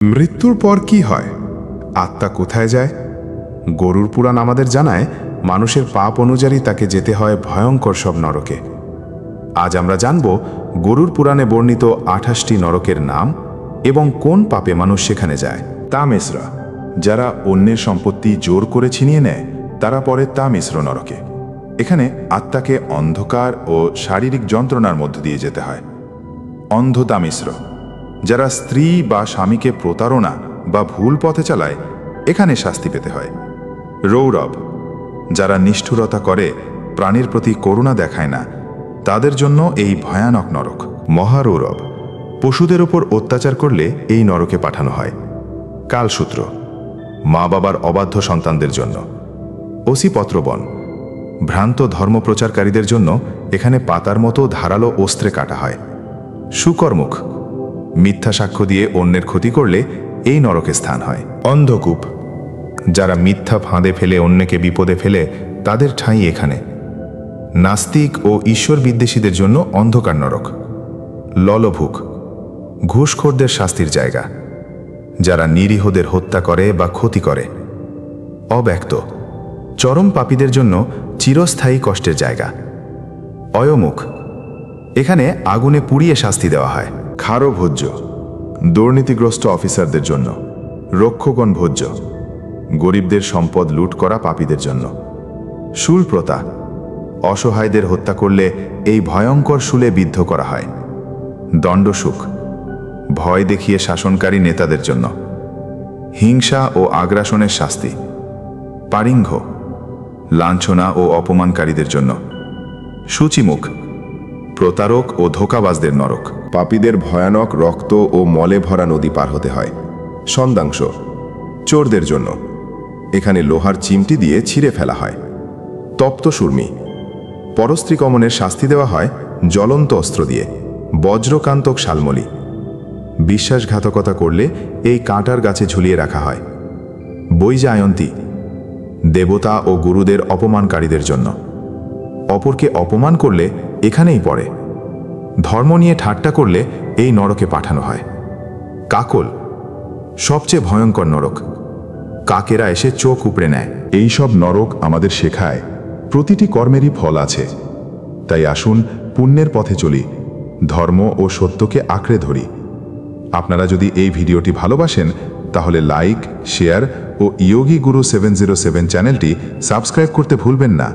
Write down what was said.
মৃত্যুর পর কি হয়? আত্মা কোথায় যায়? গরুর পুরাণ আমাদের জানায় মানুষের পাপ অনুযায়ী তাকে যেতে হয় ভয়ঙ্কর সব নরকে। আজ আমরা জানব গরুর পুরাণে বর্ণিত 28টি নরকের নাম এবং কোন পাপে মানুষ সেখানে যায়। তামিসরা, যারা অন্যের সম্পত্তি জোর করে ছিনিয়ে নেয়, তারা পরে তামিশ্র নরকে। এখানে আত্মাকে অন্ধকার ও শারীরিক যন্ত্রণার মধ্য দিয়ে যেতে হয়। অন্ধ তামিশ্র, যারা স্ত্রী বা স্বামীকে প্রতারণা বা ভুল পথে চালায়, এখানে শাস্তি পেতে হয়। রৌরব, যারা নিষ্ঠুরতা করে, প্রাণীর প্রতি করুণা দেখায় না, তাদের জন্য এই ভয়ানক নরক। মহারৌরব, পশুদের উপর অত্যাচার করলে এই নরকে পাঠানো হয়। কালসূত্র, মা বাবার অবাধ্য সন্তানদের জন্য। অসিপত্রবন, ভ্রান্ত ধর্মপ্রচারকারীদের জন্য এখানে পাতার মতো ধারালো অস্ত্রে কাটা হয়। শুকরমুখ, মিথ্যা সাক্ষ্য দিয়ে অন্যের ক্ষতি করলে এই নরকে স্থান হয়। অন্ধকূপ, যারা মিথ্যা ফাঁদে ফেলে অন্যকে বিপদে ফেলে, তাদের ঠাঁই এখানে। নাস্তিক ও ঈশ্বর বিদ্বেষীদের জন্য অন্ধকার নরক। ললভুক, ঘুষখোরদের শাস্তির জায়গা, যারা নিরীহদের হত্যা করে বা ক্ষতি করে। অব্যক্ত, চরম পাপীদের জন্য চিরস্থায়ী কষ্টের জায়গা। অয়মুখ, এখানে আগুনে পুড়িয়ে শাস্তি দেওয়া হয়। খারো ভোজ্য, দুর্নীতিগ্রস্ত অফিসারদের জন্য। রক্ষগণ ভোজ্য, গরিবদের সম্পদ লুট করা পাপীদের জন্য। শূলপ্রতা, অসহায়দের হত্যা করলে এই ভয়ঙ্কর শূলে বিদ্ধ করা হয়। দণ্ডসুখ, ভয় দেখিয়ে শাসনকারী নেতাদের জন্য। হিংসা ও আগ্রাসনের শাস্তি। পারিঙ্ঘ, লাঞ্ছনা ও অপমানকারীদের জন্য। সূচিমুখ, প্রতারক ও ধোঁকাবাজদের নরক। পাপীদের ভয়ানক রক্ত ও মলে ভরা নদী পার হতে হয়। সন্দাংশ, চোরদের জন্য, এখানে লোহার চিমটি দিয়ে ছিঁড়ে ফেলা হয়। তপ্তসূর্মি, পরস্ত্রীকমনের শাস্তি দেওয়া হয় জ্বলন্ত অস্ত্র দিয়ে। বজ্রকান্তক শালমলি, বিশ্বাসঘাতকতা করলে এই কাঁটার গাছে ঝুলিয়ে রাখা হয়। বৈজায়ন্তী, দেবতা ও গুরুদের অপমানকারীদের জন্য। অপরকে অপমান করলে এখানেই পড়ে। ধর্ম নিয়ে ঠাট্টা করলে এই নরকে পাঠানো হয়। কাকল, সবচেয়ে ভয়ঙ্কর নরক। কাকেরা এসে চোখ উপড়ে নেয়। এই সব নরক আমাদের শেখায় প্রতিটি কর্মেরই ফল আছে। তাই আসুন পুণ্যের পথে চলি, ধর্ম ও সত্যকে আঁকড়ে ধরি। আপনারা যদি এই ভিডিওটি ভালোবাসেন, তাহলে লাইক, শেয়ার ও ইয়োগী গুরু 707 চ্যানেলটি সাবস্ক্রাইব করতে ভুলবেন না।